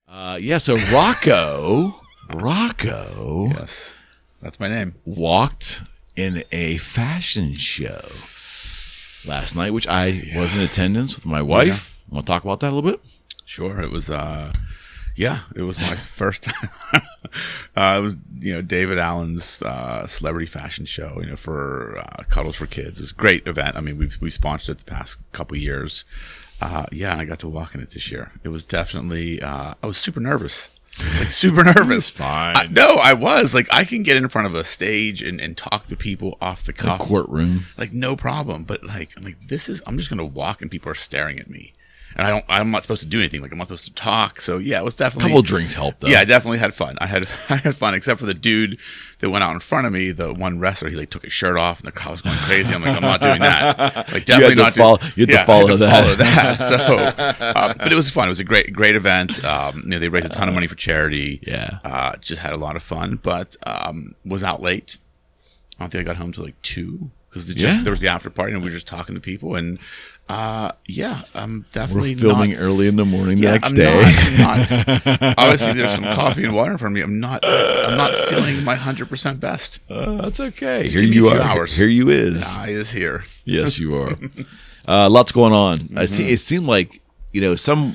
So Rocco, Yes, that's my name. walked in a fashion show last night, which I was in attendance with my wife. Want to talk about that a little bit? Sure, it was. It was my first time. It was, David Allen's celebrity fashion show. For Cuddles for Kids. It was a great event. I mean, we sponsored it the past couple of years. And I got to walk in it this year. It was definitely. I was super nervous. Super nervous. Fine. I was. I can get in front of a stage and talk to people off the cuff. The courtroom. No problem. But I'm I'm just going to walk and people are staring at me. And I'm not supposed to do anything. I'm not supposed to talk. So yeah, it was definitely a couple of drinks helped though. Yeah, I definitely had fun. I had fun, except for the dude that went out in front of me, the one wrestler. He took his shirt off and the crowd was going crazy. I'm I'm not doing that. Definitely not. You had to follow that. So, but it was fun. It was a great event. They raised a ton of money for charity. Yeah. Just had a lot of fun, but was out late. I don't think I got home till 2 because there was the after party and we were just talking to people and. I'm definitely We're filming early in the morning the next day. I'm not. Obviously, there's some coffee and water in front of me. I'm not feeling my 100% best. That's okay. Just Here give me you a few are. hours. Here you is. I is here. Yes, you are. Lots going on. Mm-hmm. It seemed like some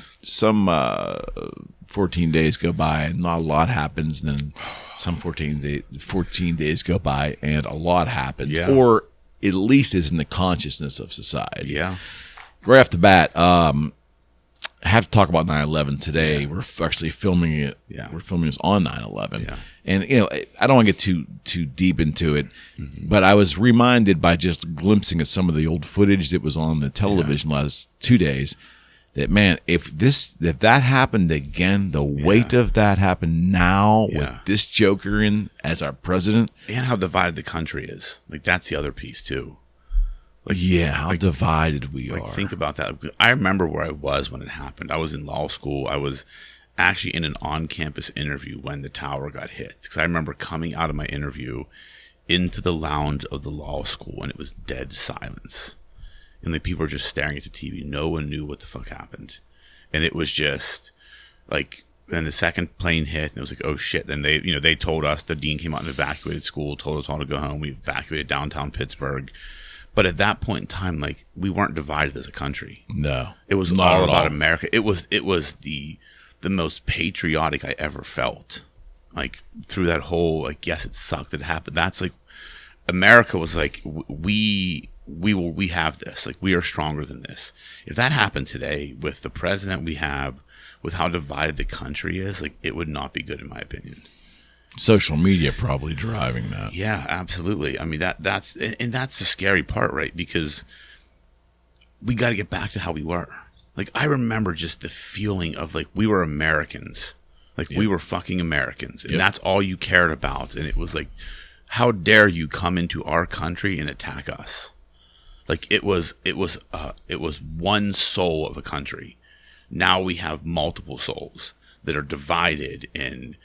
14 days go by and not a lot happens, and then some 14 days go by and a lot happens, or at least is in the consciousness of society. Yeah. Right off the bat, I have to talk about 9/11 today. Yeah. We're actually filming it. Yeah. We're filming this on 9/11. Yeah. And, I don't want to get too deep into it, but I was reminded by just glimpsing at some of the old footage that was on the television last 2 days that, man, if that happened again, the weight of that happened now with this joker in as our president. And how divided the country is. That's the other piece, too. How divided we are. Think about that. I remember where I was when it happened. I was in law school. I was actually in an on-campus interview when the tower got hit. Because I remember coming out of my interview into the lounge of the law school and it was dead silence. And the people were just staring at the TV. No one knew what the fuck happened. And it was just and the second plane hit and it was oh shit. Then they told us, the dean came out and evacuated school, told us all to go home. We evacuated downtown Pittsburgh. But at that point in time, we weren't divided as a country. No, it was all about America. It was the most patriotic I ever felt. Through that whole yes, it sucked that it happened. That's America was we have this. We are stronger than this. If that happened today with the president we have, with how divided the country is, it would not be good in my opinion. Social media probably driving that. Yeah, absolutely. I mean that's the scary part, right? Because we got to get back to how we were. I remember just the feeling of we were Americans, we were fucking Americans, and that's all you cared about. And it was how dare you come into our country and attack us? It was one soul of a country. Now we have multiple souls that are divided and.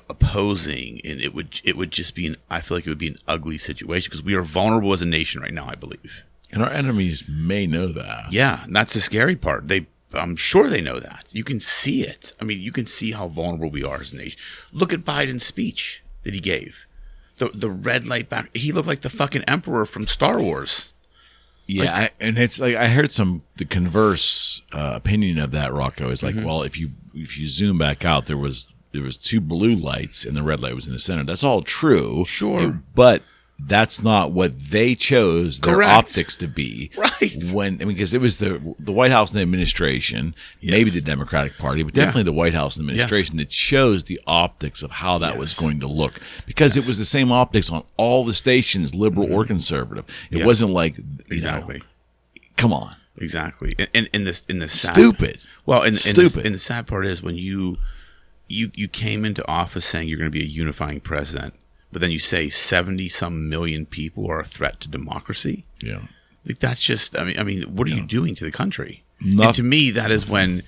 Opposing, and it would just be I feel like it would be an ugly situation because we are vulnerable as a nation right now, I believe. And our enemies may know that. Yeah, and that's the scary part. I'm sure they know that. You can see it. I mean, you can see how vulnerable we are as a nation. Look at Biden's speech that he gave. The red light back. He looked like the fucking emperor from Star Wars. Yeah, and it's I heard the converse opinion of that, Rocco, is well, if you zoom back out, there was 2 blue lights and the red light was in the center. That's all true. Sure. But that's not what they chose their optics to be. Right. Because it was the White House and the administration, maybe the Democratic Party, but definitely the White House and the administration that chose the optics of how that was going to look. Because it was the same optics on all the stations, liberal or conservative. It wasn't exactly. Come on. Exactly. And in the sad, stupid. Well, and the sad part is when you came into office saying you're going to be a unifying president, but then you say 70-some million people are a threat to democracy. Yeah, that's just. I mean, what are you doing to the country? And to me, that is when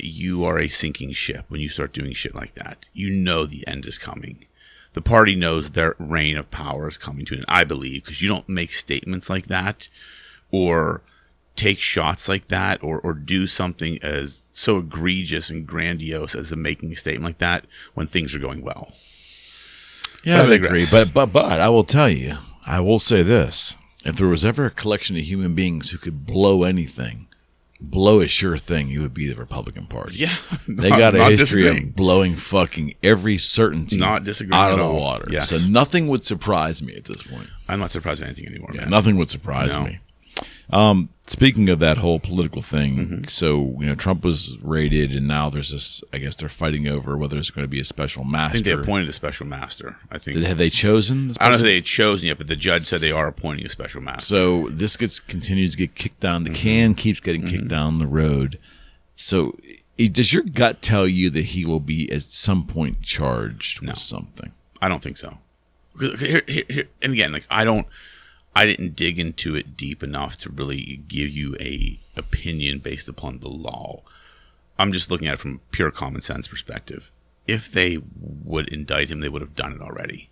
you are a sinking ship. When you start doing shit like that, the end is coming. The party knows their reign of power is coming to an end. I believe because you don't make statements like that, or take shots like that or do something as so egregious and grandiose as making a statement like that when things are going well. Yeah, I would agree. But I will tell you, I will say this. If there was ever a collection of human beings who could blow anything, blow a sure thing, it would be the Republican Party. Yeah. They got a history of blowing fucking every certainty out of the water. Yes. So nothing would surprise me at this point. I'm not surprised by anything anymore, man. Nothing would surprise me. Speaking of that whole political thing, so Trump was raided, and now there's this. I guess they're fighting over whether there's going to be a special master. I think they appointed a special master. I think have they chosen? I don't know if they had chosen yet, but the judge said they are appointing a special master. So this continues to get kicked down. The can keeps getting kicked down the road. So does your gut tell you that he will be at some point charged with something? I don't think so. Here, and again, like I didn't dig into it deep enough to really give you a opinion based upon the law. I'm just looking at it from a pure common sense perspective. If they would indict him, they would have done it already.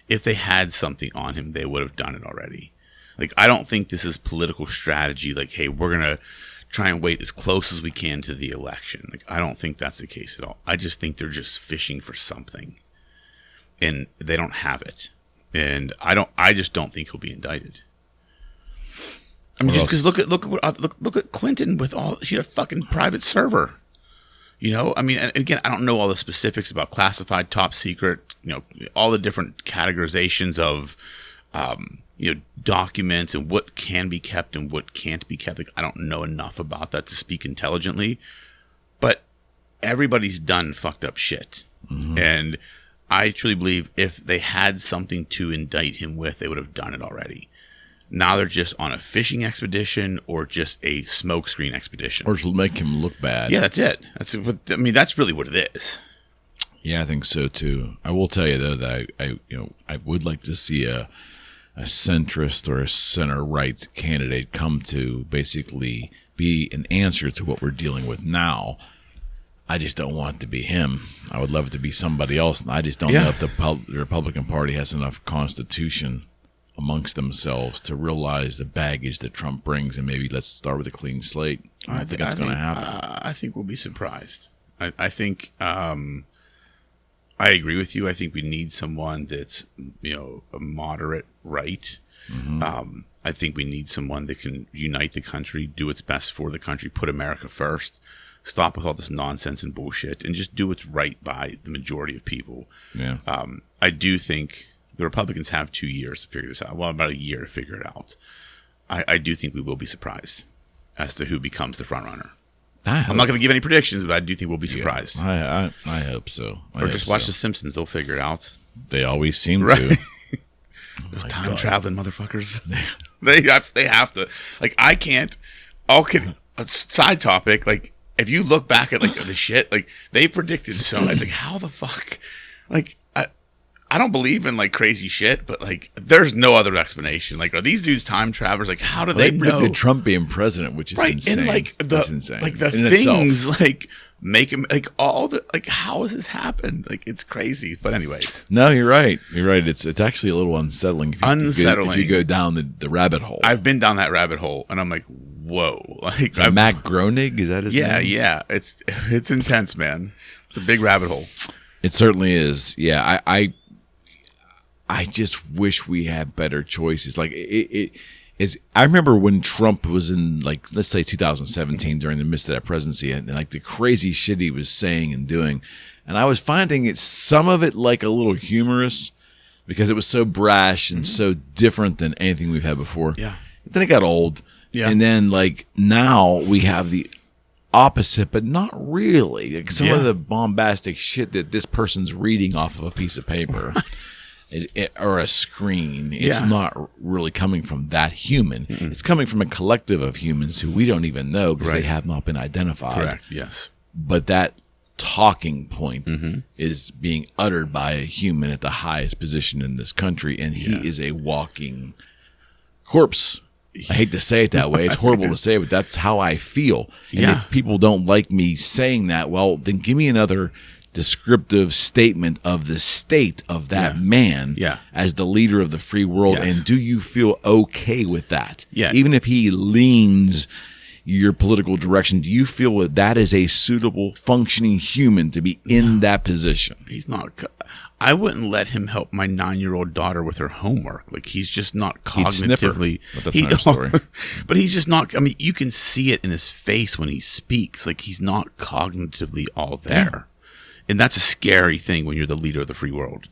If they had something on him, they would have done it already. Like, I don't think this is political strategy. Like, hey, we're going to try and wait as close as we can to the election. Like, I don't think that's the case at all. I just think they're just fishing for something, and they don't have it. And I just don't think he'll be indicted. I mean, just because look at Clinton with she had a fucking private server. I mean, and again, I don't know all the specifics about classified, top secret, all the different categorizations of, documents and what can be kept and what can't be kept. Like, I don't know enough about that to speak intelligently, but everybody's done fucked up shit. And I truly believe if they had something to indict him with, they would have done it already. Now they're just on a fishing expedition or just a smokescreen expedition. Or just make him look bad. Yeah, that's it. That's really what it is. Yeah, I think so too. I will tell you though that I would like to see a centrist or a center-right candidate come to basically be an answer to what we're dealing with now. I just don't want it to be him. I would love it to be somebody else. I just don't know if the Republican Party has enough constitution amongst themselves to realize the baggage that Trump brings, and maybe let's start with a clean slate. I don't think that's going to happen. I think we'll be surprised. I think I agree with you. I think we need someone that's a moderate right. I think we need someone that can unite the country, do what's best for the country, put America first. Stop with all this nonsense and bullshit and just do what's right by the majority of people. Yeah. I do think the Republicans have 2 years to figure this out. Well, about a year to figure it out. I do think we will be surprised as to who becomes the front runner. I'm not going to give any predictions, but I do think we'll be surprised. Yeah, I hope so. Watch The Simpsons. They'll figure it out. They always seem to. Those time-traveling motherfuckers. They have to. Like, I can't. A side topic, like, if you look back at, like, the shit, like, they predicted so much. It's like, how the fuck? Like, I don't believe in, like, crazy shit, but, like, there's no other explanation. Like, are these dudes time travelers? Like, how do they know? They predicted Trump being president, which is insane. And, like, that's insane. Like, the things, like, make him, like, all the, like, how has this happened? Like, it's crazy. But anyways. No, you're right. You're right. It's actually a little unsettling. Unsettling. If you go down the rabbit hole. I've been down that rabbit hole, and I'm like, whoa. Like, Matt Groening? Is that his name? Yeah. It's intense, man. It's a big rabbit hole. It certainly is. Yeah, I just wish we had better choices. Like it is. I remember when Trump was in, like, let's say 2017 during the midst of that presidency, and like the crazy shit he was saying and doing, and I was finding some of it like a little humorous because it was so brash and so different than anything we've had before. Yeah. Then it got old. Yeah. And then, like, now we have the opposite, but not really. Like, some of the bombastic shit that this person's reading off of a piece of paper or a screen, it's not really coming from that human. It's coming from a collective of humans who we don't even know because they have not been identified. Correct, yes. But that talking point is being uttered by a human at the highest position in this country, and he is a walking corpse. I hate to say it that way. It's horrible to say, but that's how I feel. And if people don't like me saying that, well, then give me another descriptive statement of the state of that man as the leader of the free world. Yes. And do you feel okay with that? Yeah. Even if he leans your political direction, do you feel that that is a suitable, functioning human to be in that position? He's not. I wouldn't let him help my 9-year-old daughter with her homework. Like, he's just not cognitively. But that's another story. But he's just not. I mean, you can see it in his face when he speaks. Like, he's not cognitively all there. Yeah. And that's a scary thing when you're the leader of the free world.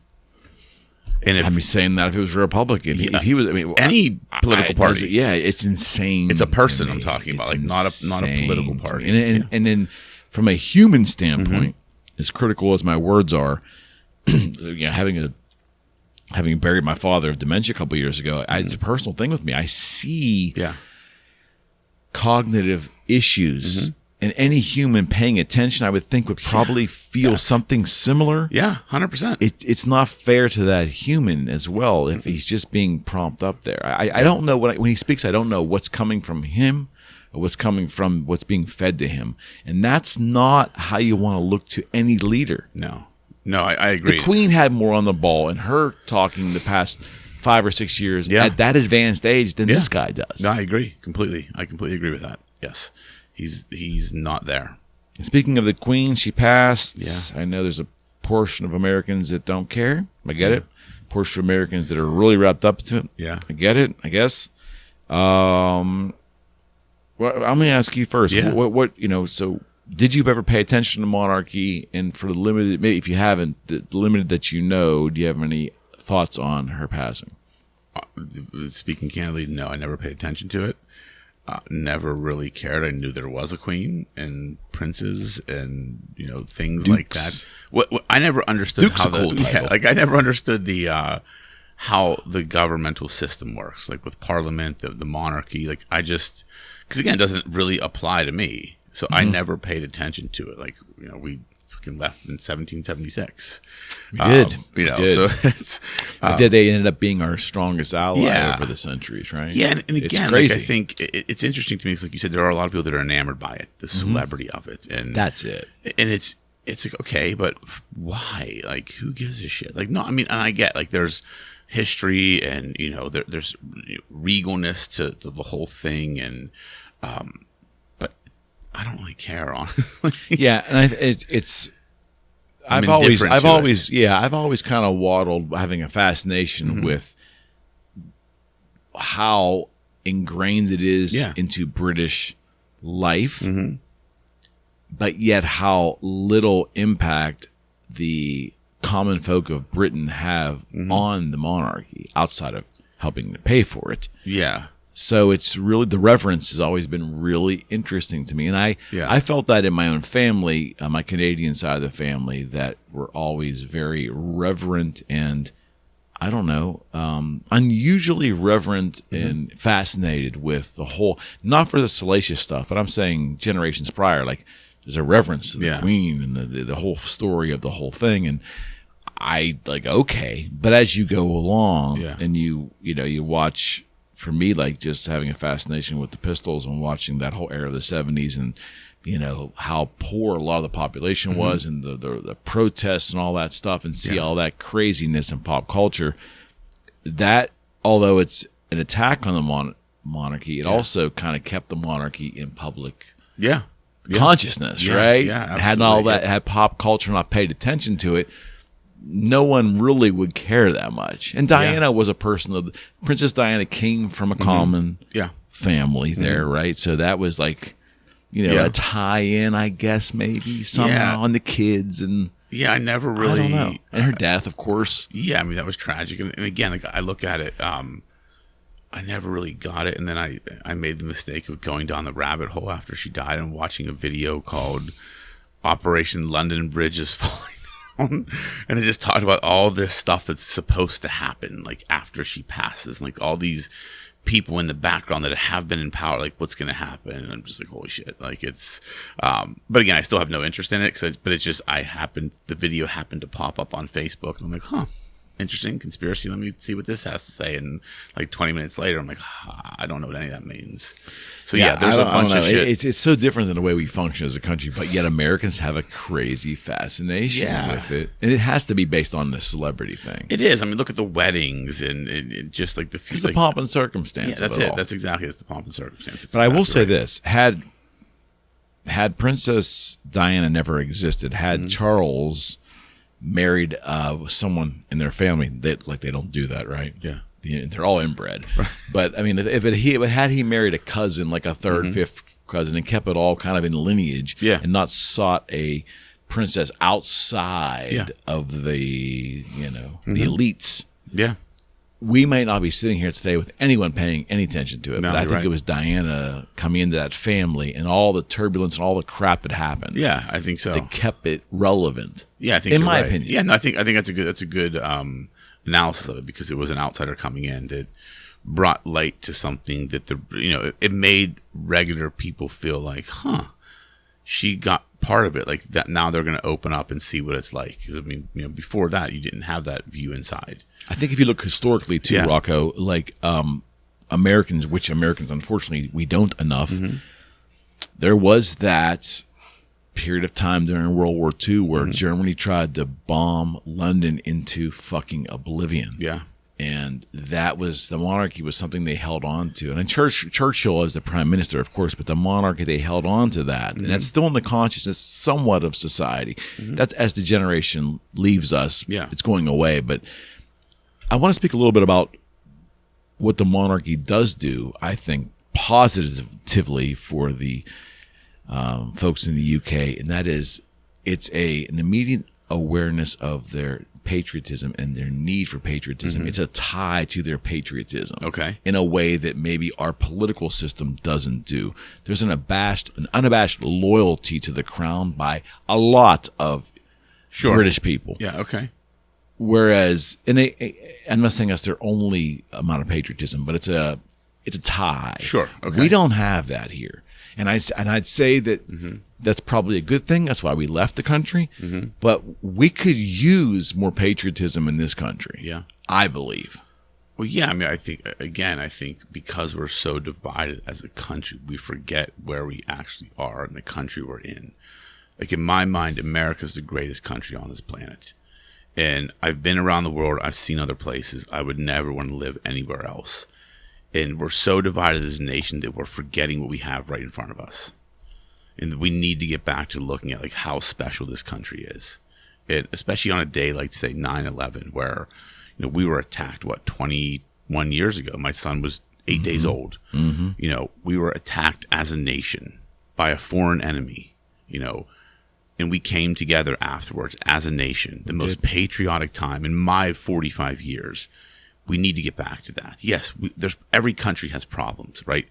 And I'd be saying that if he was a Republican, if he was, I mean, any political party, it's insane. It's a person I'm talking about, like not a political party. And then, from a human standpoint, as critical as my words are, having buried my father of dementia a couple of years ago, it's a personal thing with me. I see cognitive issues. And any human paying attention, I would think, would probably feel something similar. Yeah, 100%. It's not fair to that human as well if he's just being prompted up there. I don't know when he speaks. I don't know what's coming from him or what's coming from what's being fed to him, and that's not how you want to look to any leader. No, I agree. The Queen had more on the ball in her talking the past 5 or 6 years at that advanced age than this guy does. No, I agree completely. I completely agree with that. Yes. He's not there. And speaking of the Queen, she passed. Yeah. I know there's a portion of Americans that don't care. I get it. Portion of Americans that are really wrapped up to it. Yeah. I get it, I guess. Well, I'm going to ask you first. Yeah. What so did you ever pay attention to Monarchy? And for the limited, maybe if you haven't, the limited that you know, do you have any thoughts on her passing? Speaking candidly, no, I never paid attention to it. Never really cared. I knew there was a queen and princes and things Dukes. like that. What I never understood Duke's how a cool title. I never understood the how the governmental system works, like with parliament, the monarchy. Like because again, it doesn't really apply to me, so I never paid attention to it. Like we fucking left in 1776. We did. So it's, they ended up being our strongest ally over the centuries, right? Yeah, and again, crazy. I think it's interesting to me because, like you said, there are a lot of people that are enamored by it, the celebrity of it, and that's it. And it's like, okay, but why? Like, who gives a shit? Like, no, I mean, and I get like there's history and there's regalness to the whole thing, and but I don't really care, honestly. Yeah, and I've always kind of waddled having a fascination with how ingrained it is into British life, but yet how little impact the common folk of Britain have on the monarchy outside of helping to pay for it. Yeah. So it's really, the reverence has always been really interesting to me. And I felt that in my own family, my Canadian side of the family, that were always very reverent and, I don't know, unusually reverent and fascinated with the whole, not for the salacious stuff, but I'm saying generations prior, like there's a reverence to the Queen and the whole story of the whole thing. And I like, okay. But as you go along and you watch, for me, like just having a fascination with the Pistols and watching that whole era of the 70s and, how poor a lot of the population was and the protests and all that stuff and see all that craziness in pop culture, that, although it's an attack on the monarchy, it also kind of kept the monarchy in public consciousness, right? Yeah, absolutely. Had all that, had pop culture not paid attention to it, no one really would care that much. And Diana was a person of Princess Diana came from a common family there, right? So that was like, a tie-in, I guess, maybe somehow on the kids and I never really, I don't know. And her death, of course. Yeah, I mean that was tragic. And again, like I look at it, I never really got it. And then I made the mistake of going down the rabbit hole after she died and watching a video called Operation London Bridge is Falling. And it just talked about all this stuff that's supposed to happen like after she passes, like all these people in the background that have been in power, like what's going to happen. And I'm just like, holy shit. Like it's but again, I still have no interest in it but it's just the video happened to pop up on Facebook and I'm like, interesting conspiracy. Let me see what this has to say. And like 20 minutes later, I'm like, I don't know what any of that means. So there's a bunch of shit. It's so different than the way we function as a country, but yet Americans have a crazy fascination with it. And it has to be based on the celebrity thing. It is. I mean, look at the weddings and it just like the... It's the pomp and circumstance. Yeah, that's it. That's exactly it's the pomp and circumstance. But I will say this. Had Princess Diana never existed, had Charles married someone in their family, they don't do that, right? Yeah. They're all inbred. Right. But I mean, had he married a cousin, like a third, fifth cousin, and kept it all kind of in lineage, and not sought a princess outside of the the elites, we might not be sitting here today with anyone paying any attention to it. No, but I think it was Diana coming into that family and all the turbulence and all the crap that happened. Yeah, I think so. That kept it relevant. Yeah, I think in my opinion. Yeah, no, I think that's a good analysis of it, because it was an outsider coming in that brought light to something that it made regular people feel like, she got part of it, like that. Now they're going to open up and see what it's like. Because I mean, before that, you didn't have that view inside. I think if you look historically too, Rocco, like Americans, which Americans unfortunately we don't enough. There was that period of time during World War II where Germany tried to bomb London into fucking oblivion. Yeah. And that was, the monarchy was something they held on to. And then Churchill was the prime minister, of course, but the monarchy, they held on to that. And that's still in the consciousness somewhat of society. That's as the generation leaves us, it's going away. But I want to speak a little bit about what the monarchy does do, I think, positively for the folks in the UK, and that is it's an immediate awareness of their patriotism and their need for patriotism. It's a tie to their patriotism in a way that maybe our political system doesn't do. There's an unabashed loyalty to the crown by a lot of British people. Yeah, okay. Whereas, I'm not saying that's their only amount of patriotism, but it's a tie. Sure, okay. We don't have that here. And I'd say that that's probably a good thing. That's why we left the country. But we could use more patriotism in this country. Yeah, I believe. Well, yeah. I mean, I think because we're so divided as a country, we forget where we actually are in the country we're in. Like in my mind, America's the greatest country on this planet. And I've been around the world. I've seen other places. I would never want to live anywhere else. And we're so divided as a nation that we're forgetting what we have right in front of us. And we need to get back to looking at like how special this country is. And especially on a day like, say, 9/11, where we were attacked, 21 years ago. My son was 8 days old. We were attacked as a nation by a foreign enemy, and we came together afterwards as a nation, the most patriotic time in my 45 years. We need to get back to that. Yes, every country has problems, right?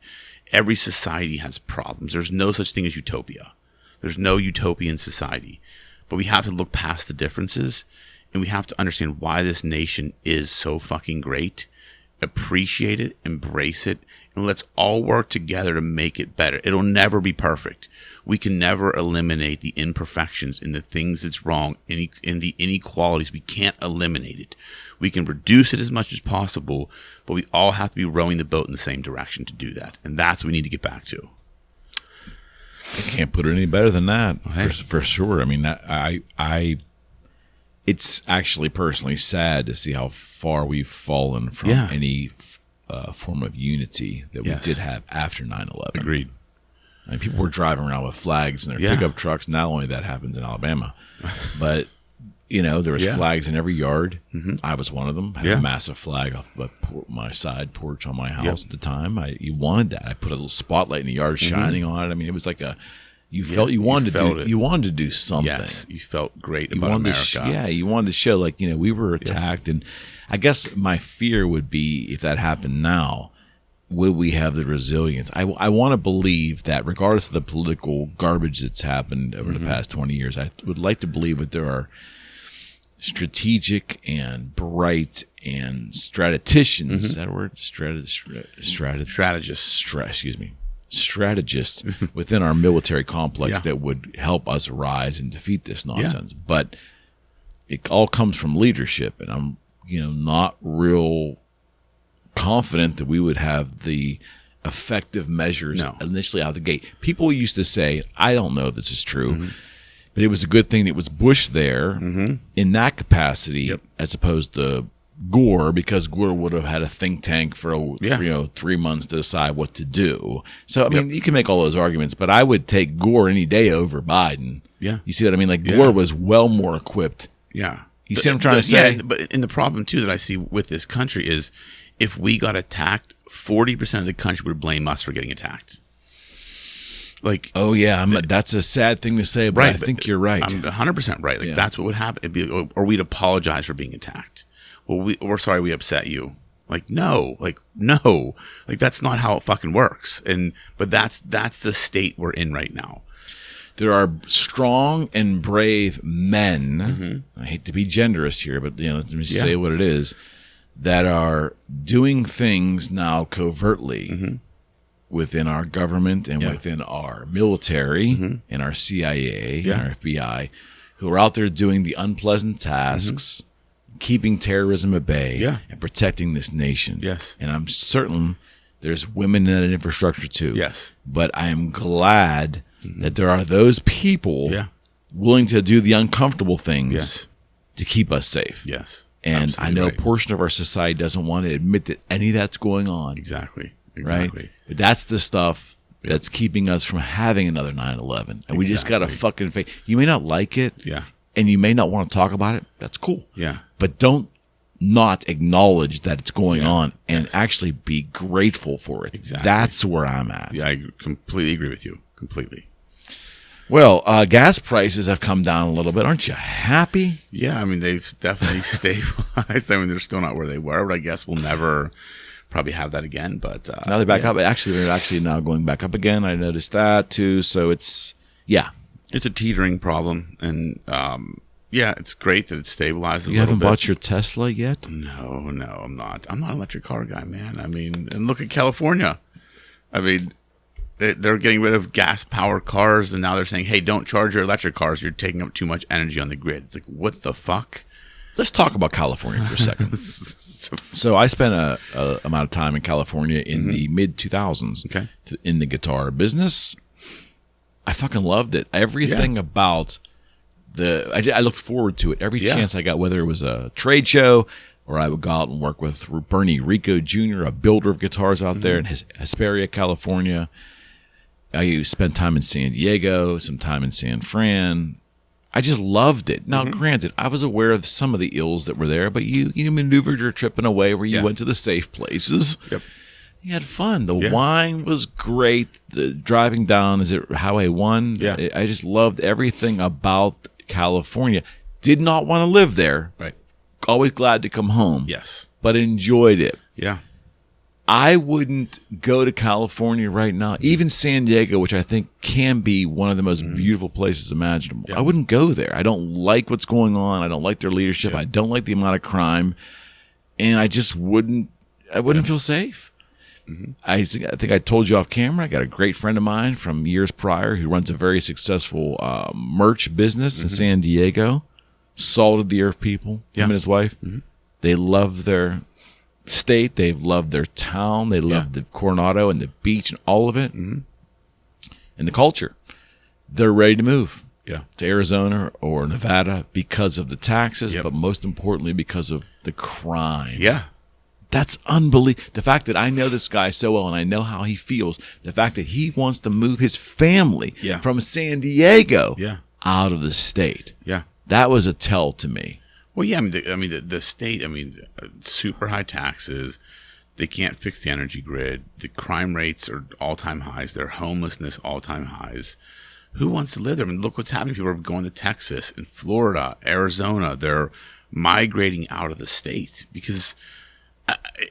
Every society has problems. There's no such thing as utopia. There's no utopian society. But we have to look past the differences, and we have to understand why this nation is so fucking great. Appreciate it, embrace it, and let's all work together to make it better. It'll never be perfect. We can never eliminate the imperfections in the things that's wrong, in the inequalities. We can't eliminate it. We can reduce it as much as possible, but we all have to be rowing the boat in the same direction to do that. And that's what we need to get back to. I can't put it any better than that, for sure. I mean, it's actually personally sad to see how far we've fallen from any form of unity that we did have after 9/11. Agreed. I mean, people were driving around with flags in their pickup trucks. Not only that happens in Alabama, but there was flags in every yard. I was one of them. I had a massive flag off my side porch on my house at the time. You wanted that. I put a little spotlight in the yard shining on it. I mean, it was like you wanted to do something. Yes, you felt great about America. You wanted to show like, we were attacked. And I guess my fear would be if that happened now, will we have the resilience? I want to believe that regardless of the political garbage that's happened over the past 20 years, I would like to believe that there are strategic and bright and statisticians. Is that a word? Strategists within our military complex that would help us rise and defeat this nonsense. But it all comes from leadership, and I'm not real confident that we would have the effective measures initially out of the gate. People used to say, I don't know if this is true, but it was a good thing that it was Bush there in that capacity as opposed to Gore, because Gore would have had a think tank for 3 months to decide what to do. So I mean, you can make all those arguments, but I would take Gore any day over Biden. Yeah, you see what I mean? Like Gore was well more equipped. Yeah, you see what I'm trying to say? Yeah, but the problem too that I see with this country is, if we got attacked, 40% of the country would blame us for getting attacked. Like, oh yeah, that's a sad thing to say, but I think you're right. I'm 100% right. Like that's what would happen. It'd be, or we'd apologize for being attacked. Well, we're sorry we upset you. Like, no, that's not how it fucking works. But that's the state we're in right now. There are strong and brave men. I hate to be generous here, but let me say what it is, that are doing things now covertly within our government and within our military and our CIA and our FBI, who are out there doing the unpleasant tasks, keeping terrorism at bay and protecting this nation. Yes. And I'm certain there's women in that infrastructure too. Yes. But I am glad that there are those people willing to do the uncomfortable things to keep us safe. Yes. And I know a portion of our society doesn't want to admit that any of that's going on. Exactly. Right? But that's the stuff that's keeping us from having another 9/11. And we just got to fucking face. You may not like it. Yeah. And you may not want to talk about it. That's cool. Yeah. But don't not acknowledge that it's going on and actually be grateful for it. Exactly. That's where I'm at. Yeah, I completely agree with you. Completely. Well, gas prices have come down a little bit. Aren't you happy? Yeah, I mean, they've definitely stabilized. I mean, they're still not where they were, but I guess we'll never probably have that again. But now they're back up. Actually, they're actually now going back up again. I noticed that too. So it's a teetering problem, and it's great that it stabilizes. You haven't bought your Tesla yet? No, I'm not. I'm not an electric car guy, man. I mean, and look at California. I mean, they're getting rid of gas-powered cars, and now they're saying, hey, don't charge your electric cars. You're taking up too much energy on the grid. It's like, what the fuck? Let's talk about California for a second. So I spent a amount of time in California in the mid-2000s in the guitar business. I fucking loved it. Everything about I looked forward to it every chance I got, whether it was a trade show or I would go out and work with Bernie Rico Jr., a builder of guitars out there in Hesperia, California. I spent time in San Diego, some time in San Fran. I just loved it. Now, granted, I was aware of some of the ills that were there, but you maneuvered your trip in a way where you went to the safe places. Yep. You had fun. The wine was great. The driving down, is it Highway 1? Yeah. I just loved everything about California. Did not want to live there. Right. Always glad to come home. Yes. But enjoyed it. Yeah. I wouldn't go to California right now. Even San Diego, which I think can be one of the most beautiful places imaginable. Yeah. I wouldn't go there. I don't like what's going on. I don't like their leadership. I don't like the amount of crime. And I just wouldn't feel safe. I think I told you off camera, I got a great friend of mine from years prior who runs a very successful merch business in San Diego. Salted the earth people, him and his wife. They love their state. They love their town. They love the Coronado and the beach and all of it. And the culture. They're ready to move to Arizona or Nevada because of the taxes, but most importantly because of the crime. Yeah. That's unbelievable. The fact that I know this guy so well and I know how he feels, the fact that he wants to move his family from San Diego out of the state. Yeah. That was a tell to me. Well, yeah, I mean, the state, super high taxes. They can't fix the energy grid. The crime rates are all-time highs. Their homelessness, all-time highs. Who wants to live there? I mean, look what's happening. People are going to Texas and Florida, Arizona. They're migrating out of the state because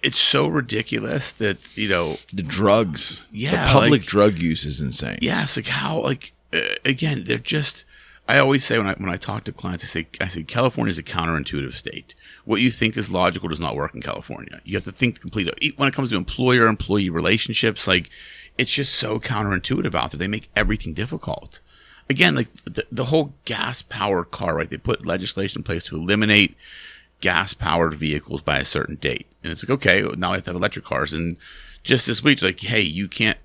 it's so ridiculous that, the drugs, the public drug use is insane. Yeah, it's like how, again, they're just, I always say when I talk to clients, I say California is a counterintuitive state. What you think is logical does not work in California. You have to think completely. When it comes to employer-employee relationships, it's just so counterintuitive out there. They make everything difficult. Again, the whole gas-powered car, right? They put legislation in place to eliminate gas-powered vehicles by a certain date. And it's like, okay, now we have to have electric cars. And just this week, it's like, hey, you can't,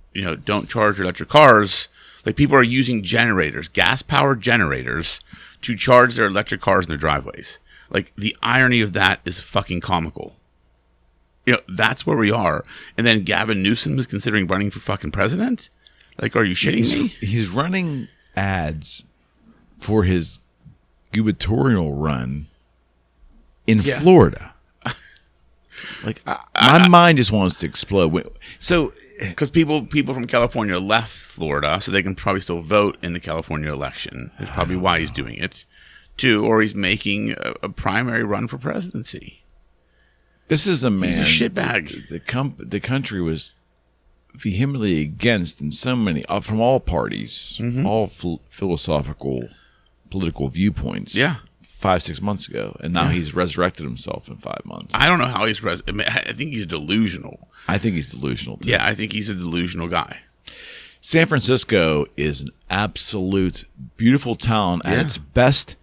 don't charge your electric cars. Like, people are using generators, gas-powered generators, to charge their electric cars in their driveways. Like, the irony of that is fucking comical. That's where we are. And then Gavin Newsom is considering running for fucking president? Like, are you shitting me? He's running ads for his gubernatorial run in Florida. Like, my mind just wants to explode. So, because people from California left Florida, so they can probably still vote in the California election. That's probably why he's doing it. Too, or he's making a primary run for presidency. This is a man. He's a shitbag. The country was vehemently against in so many, from all parties, all philosophical, political viewpoints. Yeah. 5-6 months ago, and now he's resurrected himself in 5 months. I don't know how he's I think he's delusional. I think he's delusional too. Yeah, I think he's a delusional guy. San Francisco is an absolute beautiful town at its best,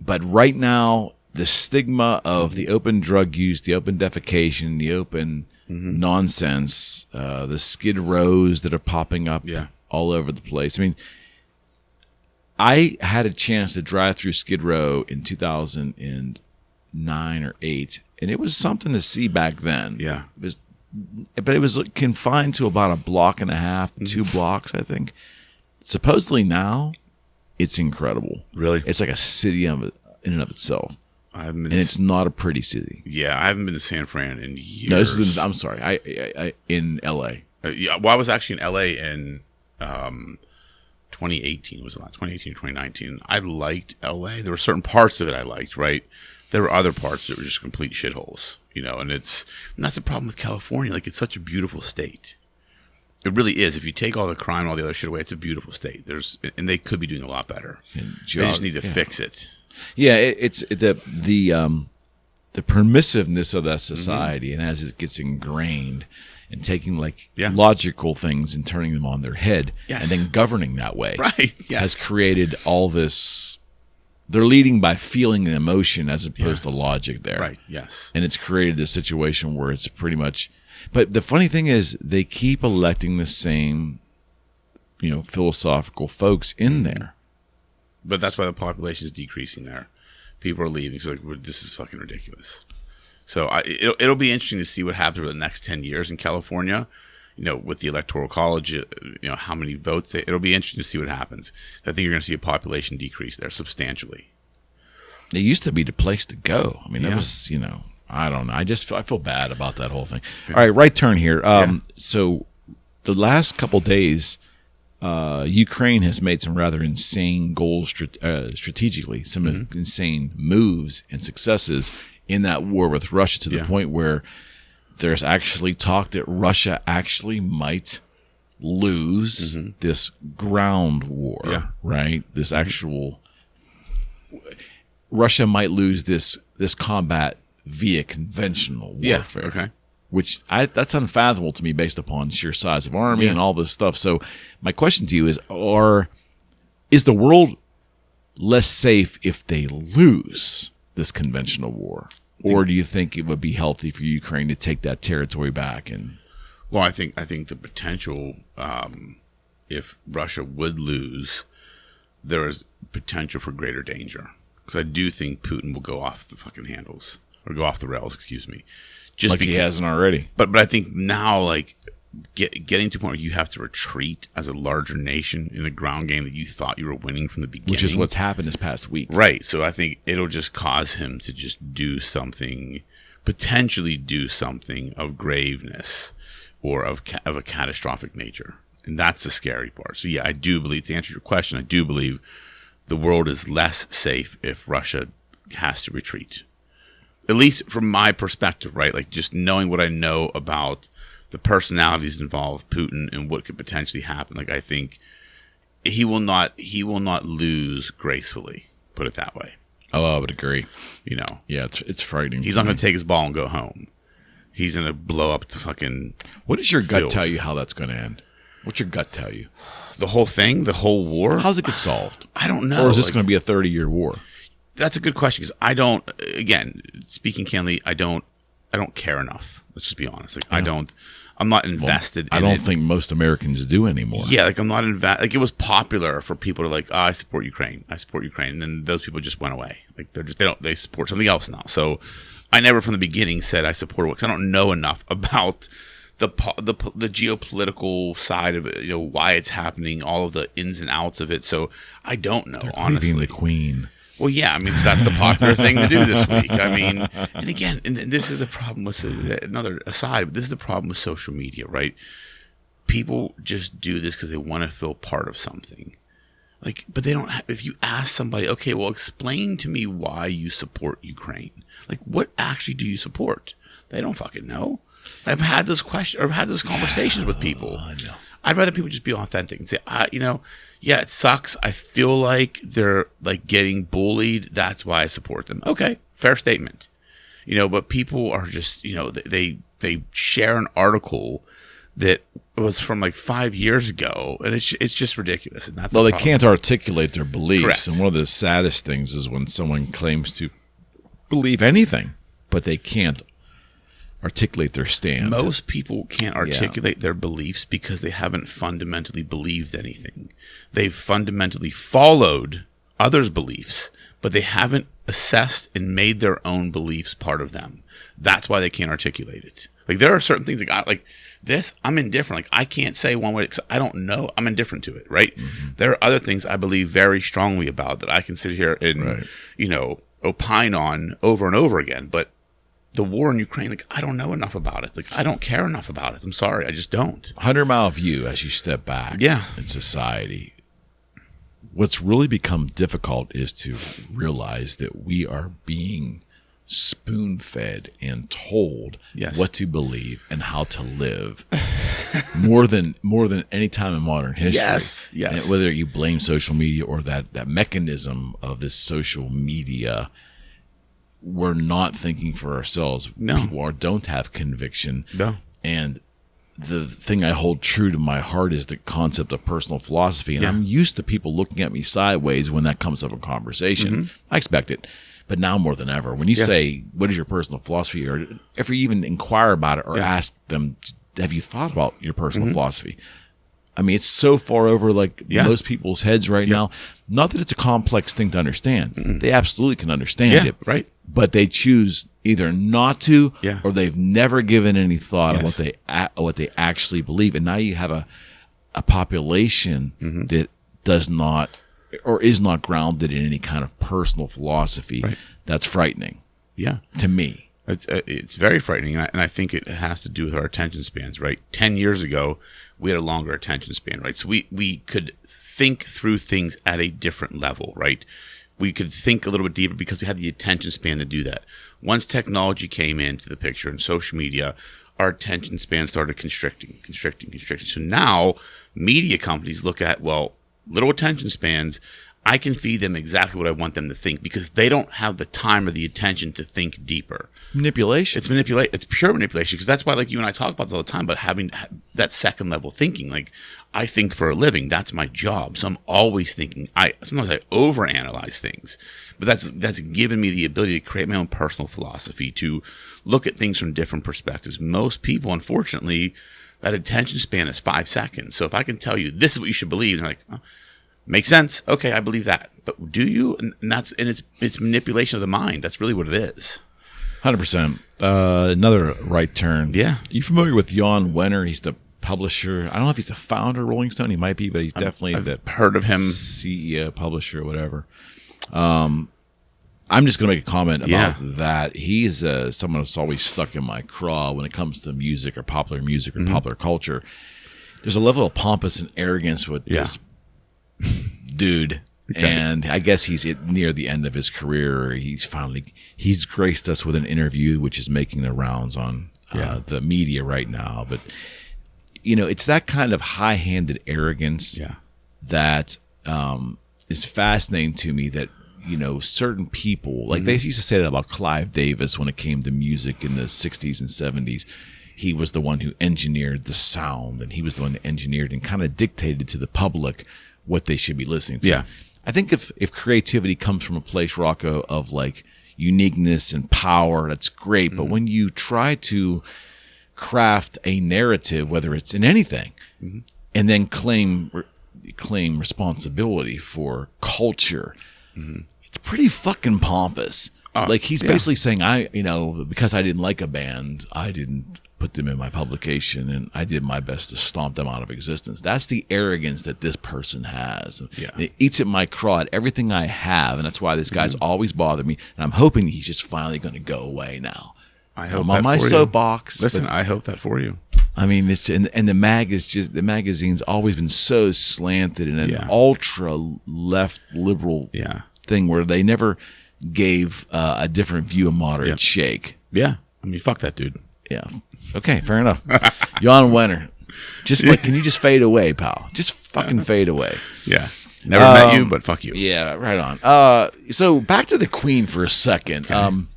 but right now the stigma of the open drug use, the open defecation, the open nonsense, the skid rows that are popping up all over the place. I mean, I had a chance to drive through Skid Row in 2009 or 8, and it was something to see back then. Yeah. But it was confined to about a block and a half, 2 blocks, I think. Supposedly now, it's incredible. Really? It's like a city in and of itself. And it's not a pretty city. Yeah, I haven't been to San Fran in years. No, this is I'm sorry. I in L.A. Well, I was actually in L.A. in 2018 was the last 2018 or 2019. I liked LA. There were certain parts of it I liked, right? There were other parts that were just complete shitholes, and that's the problem with California. Like, it's such a beautiful state. It really is. If you take all the crime and all the other shit away, it's a beautiful state. And they could be doing a lot better. They just need to fix it. Yeah, it's the permissiveness of that society, and as it gets ingrained, and taking logical things and turning them on their head, and then governing that way, right? Yes. Has created all this. They're leading by feeling and emotion as opposed to logic there, right? Yes, and it's created this situation where it's pretty much. But the funny thing is, they keep electing the same, philosophical folks in there. But that's why the population is decreasing there. People are leaving, so this is fucking ridiculous. So it'll be interesting to see what happens over the next 10 years in California, with the Electoral College, how many votes. It'll be interesting to see what happens. I think you're going to see a population decrease there substantially. It used to be the place to go. I mean, that was, I don't know. I feel bad about that whole thing. Yeah. All right, right turn here. So the last couple days, Ukraine has made some rather insane goals strategically, some insane moves and successes in that war with Russia, to the point where there's actually talk that Russia actually might lose this ground war, right? This actual Russia might lose this combat via conventional warfare. Okay. Which that's unfathomable to me based upon sheer size of army and all this stuff. So my question to you is the world less safe if they lose this conventional war? Or do you think it would be healthy for Ukraine to take that territory back? Well, I think the potential, if Russia would lose, there is potential for greater danger. Because I do think Putin will go off the fucking handles, or go off the rails, excuse me. Just because he hasn't already. But I think now, getting to a point where you have to retreat as a larger nation in a ground game that you thought you were winning from the beginning. Which is what's happened this past week. Right. So I think it'll just cause him to just do something, potentially do something of graveness or of a catastrophic nature. And that's the scary part. So I do believe, to answer your question, I do believe the world is less safe if Russia has to retreat. At least from my perspective, right? Like, just knowing what I know about the personalities involved, Putin, and what could potentially happen. Like, I think he will not lose gracefully. Put it that way. Oh, I would agree. Yeah, it's frightening. He's not going to take his ball and go home. He's going to blow up the fucking. What does your gut tell you how that's going to end? What's your gut tell you? The whole thing, the whole war. How's it get solved? I don't know. Or is this going to be a 30-year war? That's a good question, because I don't. Again, speaking candidly, I don't care enough. Let's just be honest. Like I'm not invested. I don't think most Americans do anymore. Yeah, like I'm not like it was popular for people to like, I support Ukraine. I support Ukraine, and then those people just went away. Like they support something else now. So I never from the beginning said I support it, because I don't know enough about the geopolitical side of it, why it's happening, all of the ins and outs of it. So I don't know, honestly. The Queen. Well, yeah, I mean, that's the popular thing to do this week. I mean, and again, and this is the problem with another aside, but this is the problem with social media, right? People just do this because they want to feel part of something. Like, but they don't if you ask somebody, okay, well, explain to me why you support Ukraine. Like, what actually do you support? They don't fucking know. I've had those questions, or I've had those conversations with people. I'd rather people just be authentic and say, yeah, it sucks. I feel like they're like getting bullied. That's why I support them. Okay, fair statement. But people are just, they share an article that was from like 5 years ago, and it's just ridiculous. And that's they can't articulate their beliefs. Correct. And one of the saddest things is when someone claims to believe anything, but they can't articulate their stand. Most people can't articulate their beliefs because they haven't fundamentally believed anything. They've fundamentally followed others' beliefs, but they haven't assessed and made their own beliefs part of them. That's why they can't articulate it. Like, there are certain things like this, I'm indifferent. Like, I can't say one way because I don't know. I'm indifferent to it, right? Mm-hmm. There are other things I believe very strongly about that I can sit here and, opine on over and over again. But the war in Ukraine, like, I don't know enough about it. Like, I don't care enough about it. I'm sorry. I just don't. 100-mile view as you step back in society. What's really become difficult is to realize that we are being spoon-fed and told what to believe and how to live more than any time in modern history. Yes. And whether you blame social media or that mechanism of this social media, we're not thinking for ourselves. No. People don't have conviction. No. And the thing I hold true to my heart is the concept of personal philosophy. And I'm used to people looking at me sideways when that comes up in conversation. Mm-hmm. I expect it. But now more than ever, when you say, what is your personal philosophy? Or if you even inquire about it or ask them, have you thought about your personal philosophy? I mean, it's so far over most people's heads right now. Not that it's a complex thing to understand. Mm-mm. They absolutely can understand it. Right. But they choose either not to or they've never given any thought of what they actually believe. And now you have a population that does not or is not grounded in any kind of personal philosophy. Right. That's frightening. Yeah. To me. It's very frightening, and I think it has to do with our attention spans, right? 10 years ago, we had a longer attention span, right? So we could think through things at a different level, right? We could think a little bit deeper because we had the attention span to do that. Once technology came into the picture and social media, our attention span started constricting. So now media companies look at, little attention spans, I can feed them exactly what I want them to think because they don't have the time or the attention to think deeper. Manipulation. It's pure manipulation, because that's why, like, you and I talk about this all the time, about having that second level thinking. Like, I think for a living. That's my job. So I'm always thinking. Sometimes I overanalyze things, but that's given me the ability to create my own personal philosophy, to look at things from different perspectives. Most people, unfortunately, that attention span is 5 seconds. So if I can tell you this is what you should believe, they're like, makes sense. Okay, I believe that. But do you? And it's manipulation of the mind. That's really what it is. 100%. Another right turn. Yeah. You familiar with Jan Wenner? He's the publisher. I don't know if he's the founder of Rolling Stone. He might be, but he's definitely I've heard of him. CEO, publisher, or whatever. I'm just going to make a comment about that. He is someone that's always stuck in my craw when it comes to music or popular culture. There's a level of pompous and arrogance with this dude. Okay. And I guess he's near the end of his career. He's graced us with an interview, which is making the rounds on the media right now. But, it's that kind of high-handed arrogance that is fascinating to me, that, certain people, like they used to say that about Clive Davis when it came to music in the 60s and 70s. He was the one who engineered the sound, and he was the one that engineered and kind of dictated to the public what they should be listening to. Yeah. I think if creativity comes from a place, Rocco, of like uniqueness and power, that's great. But when you try to craft a narrative, whether it's in anything, and then claim responsibility for culture, it's pretty fucking pompous. Like he's basically saying, because I didn't like a band, I didn't put them in my publication, and I did my best to stomp them out of existence. That's the arrogance that this person has. Yeah. It eats at my craw at everything I have, and that's why this guy's always bothered me. And I'm hoping he's just finally going to go away now. I hope I'm on my soapbox. Listen, I hope that for you. I mean, it's and the magazine's always been so slanted in an ultra left liberal thing where they never gave a different view of moderate shake. Yeah, I mean, fuck that dude. Yeah. Okay, fair enough. Jan Wenner, can you just fade away, pal? Just fucking fade away. Yeah. Never met you, but fuck you. Yeah, right on. So back to the Queen for a second. Okay.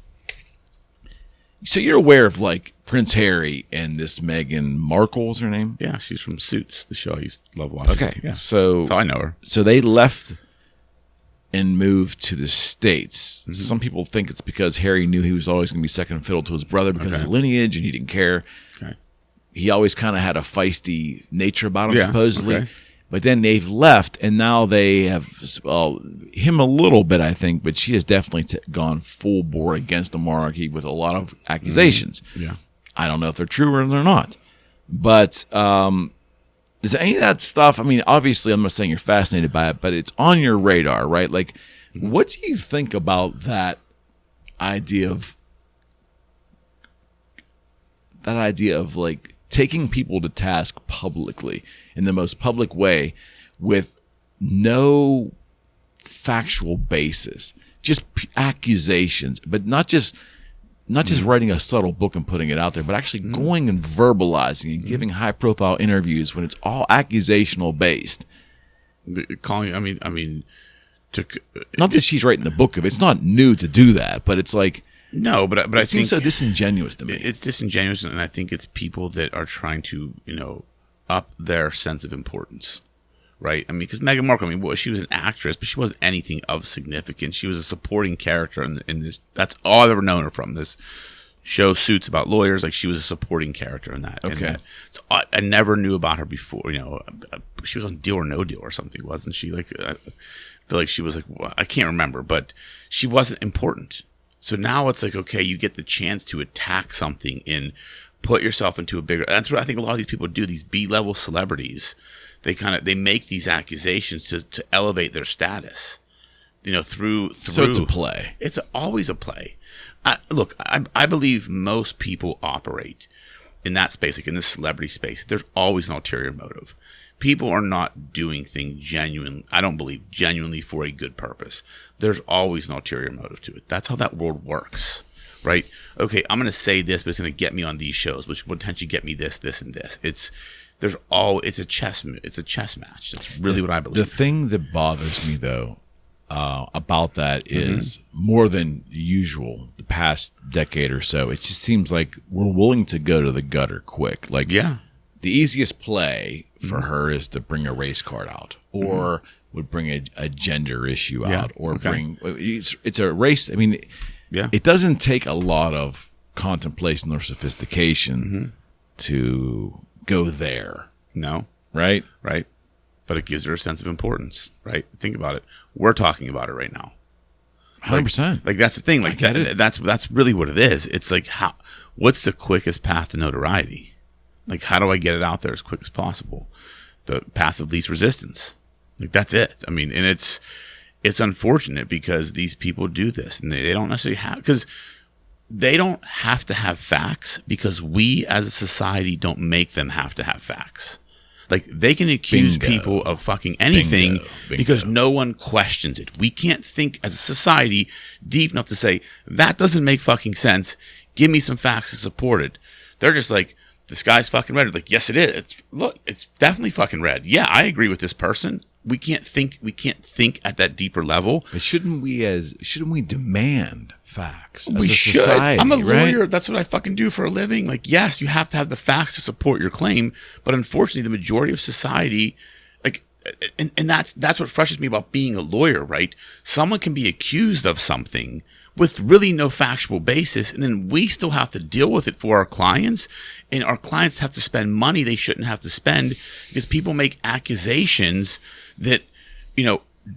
So you're aware of like Prince Harry and this Meghan Markle is her name? Yeah, she's from Suits, the show I used to love watching. Okay, yeah. So I know her. So they left and moved to the States. Mm-hmm. Some people think it's because Harry knew he was always going to be second fiddle to his brother because of lineage, and he didn't care. Okay. He always kind of had a feisty nature about him, supposedly. Okay. But then they've left, and now they have, him a little bit, I think, but she has definitely gone full bore against the monarchy with a lot of accusations. Mm-hmm. Yeah. I don't know if they're true or they're not. But is any of that stuff, I mean, obviously I'm not saying you're fascinated by it, but it's on your radar, right? Like, what do you think about that idea of like taking people to task publicly in the most public way with no factual basis, just accusations, but not just writing a subtle book and putting it out there, but actually going and verbalizing and giving high profile interviews when it's all accusational based. Not that she's writing the book of it. It's not new to do that, but it's like, no, but I it seems so disingenuous to me. It's disingenuous, and I think it's people that are trying to, up their sense of importance, right? I mean, because Meghan Markle, she was an actress, but she wasn't anything of significance. She was a supporting character in this. That's all I've ever known her from. This show, Suits, about lawyers. Like, she was a supporting character in that. Okay. So I never knew about her before. She was on Deal or No Deal or something, wasn't she? Like, I feel like she was like, I can't remember, but she wasn't important. So now it's like, okay, you get the chance to attack something and put yourself into a bigger. That's what I think a lot of these people do. These B-level celebrities, they make these accusations to elevate their status. Through. So it's a play. It's always a play. I believe most people operate in that space, like in the celebrity space. There's always an ulterior motive. People are not doing things genuinely for a good purpose. There's always an ulterior motive to it. That's how that world works, right? Okay, I'm going to say this, but it's going to get me on these shows, which will potentially get me this, this, and this. It's a chess match. That's really what I believe. The thing that bothers me, though, about that is more than usual the past decade or so. It just seems like we're willing to go to the gutter quick. Like, the easiest play for her is to bring a race card out, or would bring a gender issue out, or bring it's a race. I mean, it doesn't take a lot of contemplation or sophistication to go there. No, right, but it gives her a sense of importance, right? Think about it. We're talking about it right now. 100%. Like that's the thing. Like that's really what it is. It's like what's the quickest path to notoriety? Like, how do I get it out there as quick as possible? The path of least resistance. Like, that's it. I mean, and it's unfortunate because these people do this, and they don't necessarily because they don't have to have facts, because we as a society don't make them have to have facts. Like, they can accuse people of fucking anything because no one questions it. We can't think as a society deep enough to say, that doesn't make fucking sense. Give me some facts to support it. They're just like, the sky's fucking red. Like, yes, it is. It's definitely fucking red. Yeah, I agree with this person. We can't think at that deeper level. But shouldn't we demand facts? We should. Society, I'm a lawyer. Right? That's what I fucking do for a living. Like, yes, you have to have the facts to support your claim, but unfortunately, the majority of society, like, and that's what frustrates me about being a lawyer, right? Someone can be accused of something with really no factual basis, and then we still have to deal with it for our clients, and our clients have to spend money they shouldn't have to spend because people make accusations that,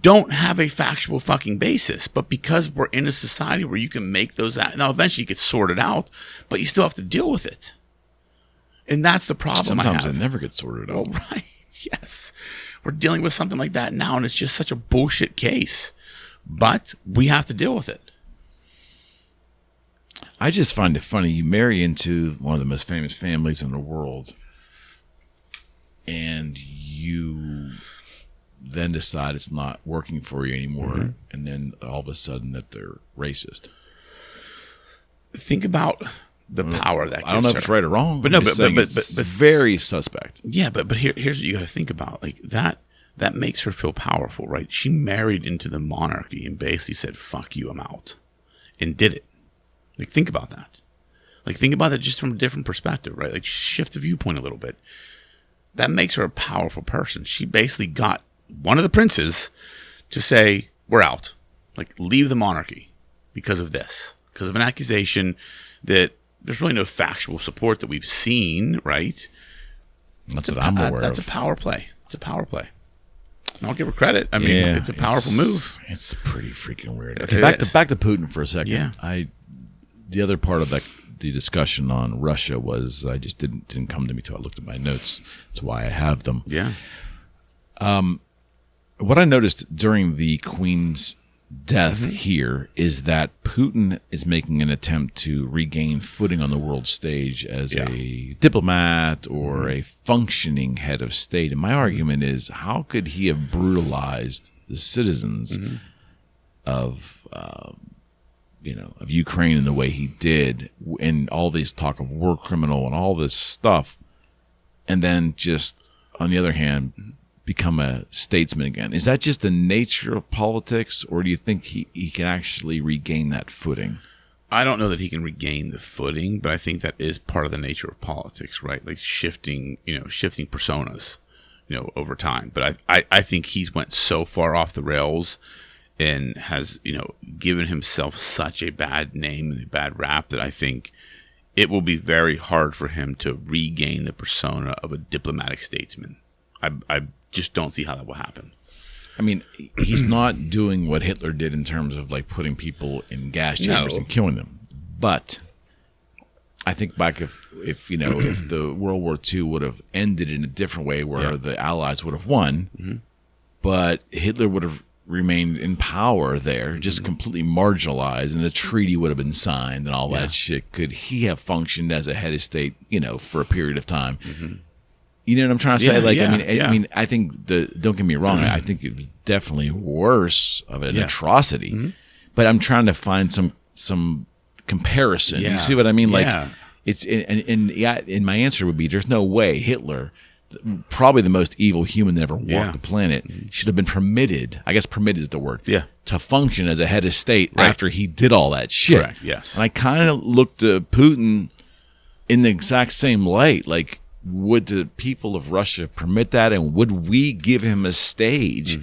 don't have a factual fucking basis. But because we're in a society where you can make those now eventually you get sorted out, but you still have to deal with it. And that's the problem. Sometimes it never gets sorted out. Well, right. Yes. We're dealing with something like that now, and it's just such a bullshit case. But we have to deal with it. I just find it funny. You marry into one of the most famous families in the world, and you then decide it's not working for you anymore, and then all of a sudden that they're racist. Think about the power that gives I don't know if it's right or wrong, but no, but it's very suspect. Yeah, but here's what you got to think about. Like that makes her feel powerful, right? She married into the monarchy and basically said, "Fuck you, I'm out," and did it. Like, think about that. Like, think about that just from a different perspective, right? Like, shift the viewpoint a little bit. That makes her a powerful person. She basically got one of the princes to say, "We're out. Like, leave the monarchy because of this, because of an accusation that there's really no factual support that we've seen," right? That's what I'm aware of. That's a power play. It's a power play. And I'll give her credit. I mean, it's a powerful move. It's pretty freaking weird. Okay, back to Putin for a second. Yeah. The other part of the discussion on Russia was I just didn't come to me till I looked at my notes. That's why I have them. Yeah. What I noticed during the Queen's death here is that Putin is making an attempt to regain footing on the world stage as a diplomat or a functioning head of state. And my argument is, how could he have brutalized the citizens of Ukraine in the way he did, and all this talk of war criminal and all this stuff, and then just, on the other hand, become a statesman again? Is that just the nature of politics, or do you think he can actually regain that footing? I don't know that he can regain the footing, but I think that is part of the nature of politics, right? Like shifting personas, over time. But I think he's went so far off the rails and has, given himself such a bad name and a bad rap that I think it will be very hard for him to regain the persona of a diplomatic statesman. I just don't see how that will happen. I mean, he's not doing what Hitler did in terms of like putting people in gas chambers and killing them. But I think back if the World War II would have ended in a different way where the Allies would have won, but Hitler would have remained in power there, just completely marginalized, and a treaty would have been signed and all that shit. Could he have functioned as a head of state, for a period of time? You know what I'm trying to say? I mean, I think don't get me wrong, I think it was definitely worse of an atrocity, but I'm trying to find some comparison. You see what I mean? Like it's and my answer would be there's no way Hitler, probably the most evil human that ever walked the planet, should have been permitted, I guess permitted is the word, to function as a head of state after he did all that shit. Correct, yes. And I kind of looked at Putin in the exact same light. Like, would the people of Russia permit that? And would we give him a stage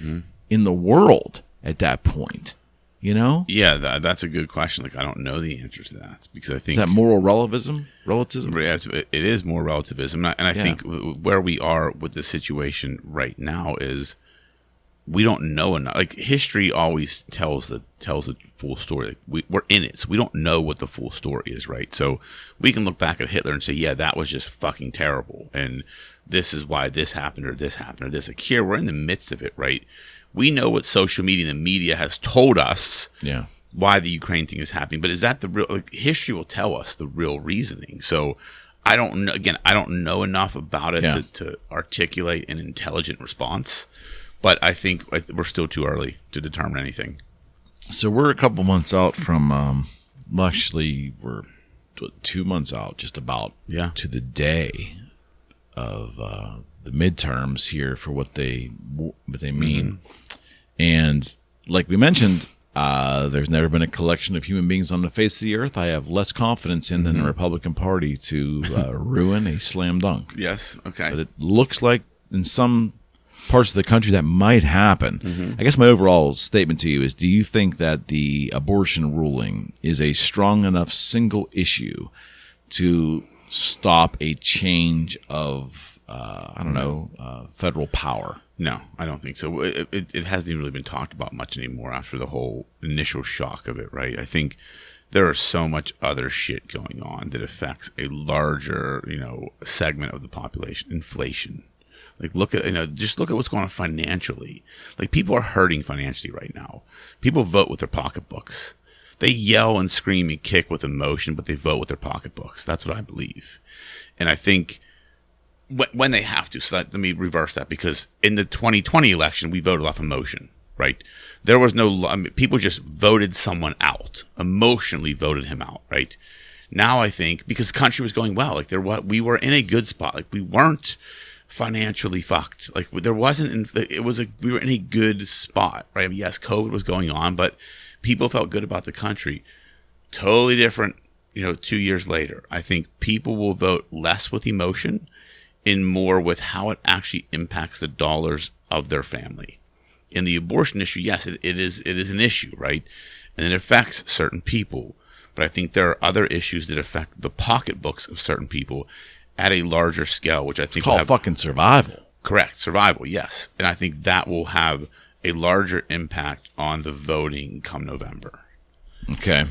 in the world at that point? Yeah, that's a good question. Like, I don't know the answers to that because I think... Is that moral relativism? It is more relativism. And I think where we are with the situation right now is we don't know enough. Like, history always tells the full story. Like, we're in it, so we don't know what the full story is, right? So we can look back at Hitler and say, yeah, that was just fucking terrible. And this is why this happened or this happened or this. Like, here, we're in the midst of it, right? We know what social media and the media has told us why the Ukraine thing is happening, but is that the real? Like, history will tell us the real reasoning. So I don't know. Again, I don't know enough about it to articulate an intelligent response, but I think we're still too early to determine anything. So we're a couple months out from. Actually, we're 2 months out, just about to the day of the midterms here for what they mean. And like we mentioned, there's never been a collection of human beings on the face of the earth I have less confidence in than the Republican Party to ruin a slam dunk. Yes. Okay. But it looks like in some parts of the country that might happen. I guess my overall statement to you is, do you think that the abortion ruling is a strong enough single issue to stop a change of, federal power? No, I don't think so. It hasn't even really been talked about much anymore after the whole initial shock of it, right? I think there is so much other shit going on that affects a larger, segment of the population. Inflation. Like, just look at what's going on financially. Like, people are hurting financially right now. People vote with their pocketbooks. They yell and scream and kick with emotion, but they vote with their pocketbooks. That's what I believe. And I think when they have to, so let me reverse that, because in the 2020 election, we voted off emotion, right? There was people just voted someone out, emotionally voted him out, right? Now I think, because the country was going well, like we were in a good spot. Like, we weren't financially fucked. Like, there wasn't, we were in a good spot, right? I mean, yes, COVID was going on, but people felt good about the country. Totally different, 2 years later. I think people will vote less with emotion and more with how it actually impacts the dollars of their family. In the abortion issue, yes, it is an issue, right? And it affects certain people. But I think there are other issues that affect the pocketbooks of certain people at a larger scale, which I think it's called fucking survival. Correct, survival, yes. And I think that will have a larger impact on the voting come November. Okay.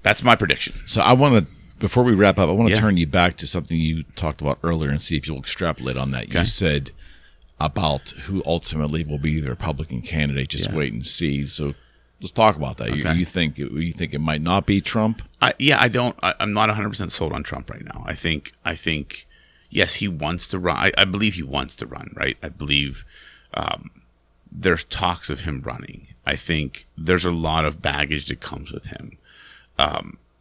That's my prediction. So I want to, before we wrap up, I want to turn you back to something you talked about earlier and see if you'll extrapolate on that. Okay. You said about who ultimately will be the Republican candidate. Just wait and see. So let's talk about that. Okay. You think it might not be Trump? I'm not 100% sold on Trump right now. I think yes, he wants to run. I believe he wants to run, right? I believe there's talks of him running. I think there's a lot of baggage that comes with him.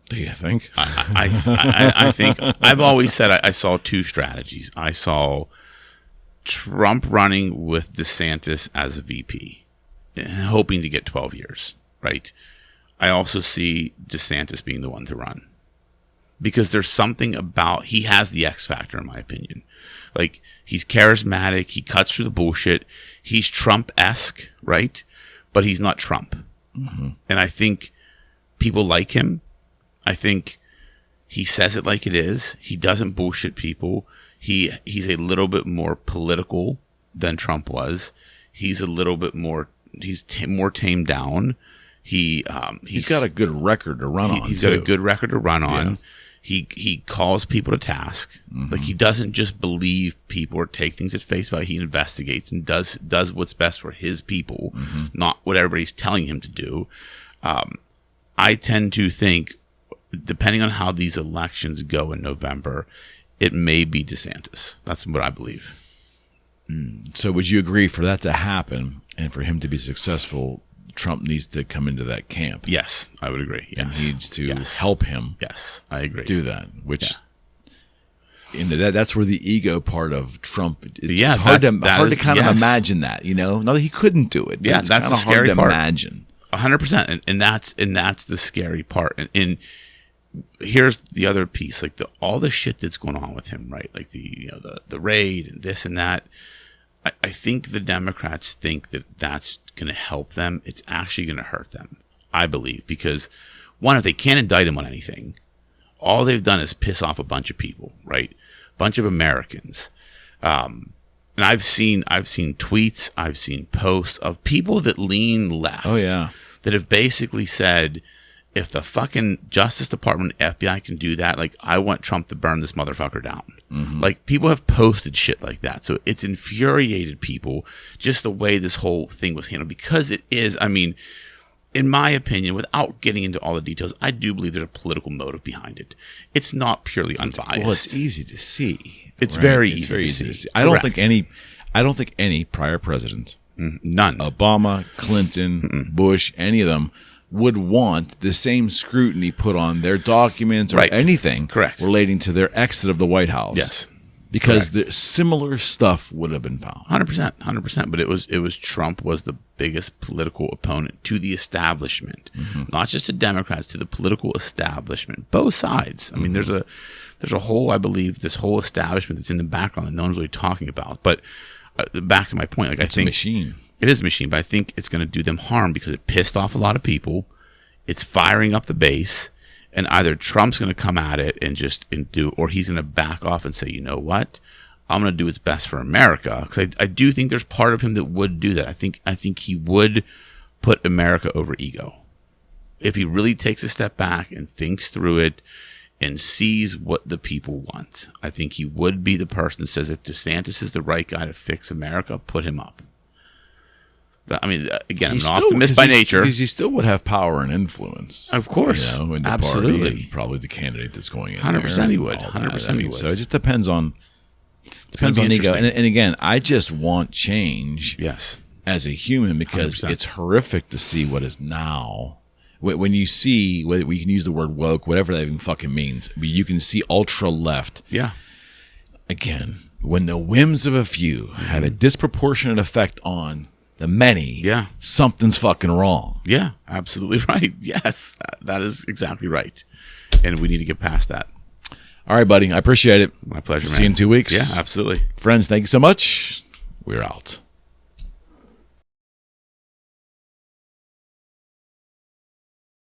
Do you think? I think I've always said I saw two strategies. I saw Trump running with DeSantis as a VP, hoping to get 12 years, right? I also see DeSantis being the one to run, because there's something about, he has the X factor, in my opinion. Like, he's charismatic, he cuts through the bullshit, he's Trump-esque, right? But he's not Trump. Mm-hmm. And I think people like him. I think he says it like it is. He doesn't bullshit people. He's a little bit more political than Trump was. He's a little bit more, more tamed down. He's got a good record to run on. He's got a good record to run on. He calls people to task. Mm-hmm. Like, he doesn't just believe people or take things at face value. He investigates and does what's best for his people, not what everybody's telling him to do. I tend to think, depending on how these elections go in November, it may be DeSantis. That's what I believe. So would you agree, for that to happen and for him to be successful, Trump needs to come into that camp? Yes, I would agree. Yes. And needs to help him. Yes, I agree. Do that, which that's where the ego part of Trump. It's hard to kind of imagine that. Not that he couldn't do it. Yeah, that's the scary hard to part. Imagine 100%, and that's the scary part. And here's the other piece, like all the shit that's going on with him, right? Like the raid and this and that. I think the Democrats think that that's going to help them. It's actually going to hurt them, I believe, because one, if they can't indict him on anything, all they've done is piss off a bunch of people, right? A bunch of Americans. And I've seen tweets, I've seen posts of people that lean left. Oh yeah, that have basically said, if the fucking Justice Department, FBI can do that, like, I want Trump to burn this motherfucker down. Mm-hmm. Like, people have posted shit like that. So it's infuriated people, just the way this whole thing was handled, because it is, I mean, in my opinion, without getting into all the details, I do believe there's a political motive behind it. It's not purely unbiased. Well, it's easy to see. It's very easy to see. I don't think any prior president, none, Obama, Clinton, Bush, any of them, would want the same scrutiny put on their documents or anything relating to their exit of the White House. Yes. Because the similar stuff would have been found. 100%. But it was Trump was the biggest political opponent to the establishment, not just to Democrats, to the political establishment, both sides. I mean, there's a whole, I believe, this whole establishment that's in the background that no one's really talking about. But back to my point. Like, it's a machine. It is a machine, but I think it's going to do them harm because it pissed off a lot of people. It's firing up the base, and either Trump's going to come at it or he's going to back off and say, you know what, I'm going to do what's best for America. Because I do think there's part of him that would do that. I think he would put America over ego if he really takes a step back and thinks through it and sees what the people want. I think he would be the person that says, if DeSantis is the right guy to fix America, put him up. I mean, again, I'm an optimist by nature. Because he still would have power and influence. Of course. In the absolutely. Party and probably the candidate that's going in 100% he would. 100% he would. So it just depends on ego. And again, I just want change as a human because 100%. It's horrific to see what is now. When you see, we can use the word woke, whatever that even fucking means, but you can see ultra left. Yeah. Again, when the whims of a few have a disproportionate effect on the many, something's fucking wrong. Yeah, absolutely right. Yes, that is exactly right. And we need to get past that. All right, buddy. I appreciate it. My pleasure, man. See you in 2 weeks. Yeah, absolutely. Friends, thank you so much. We're out.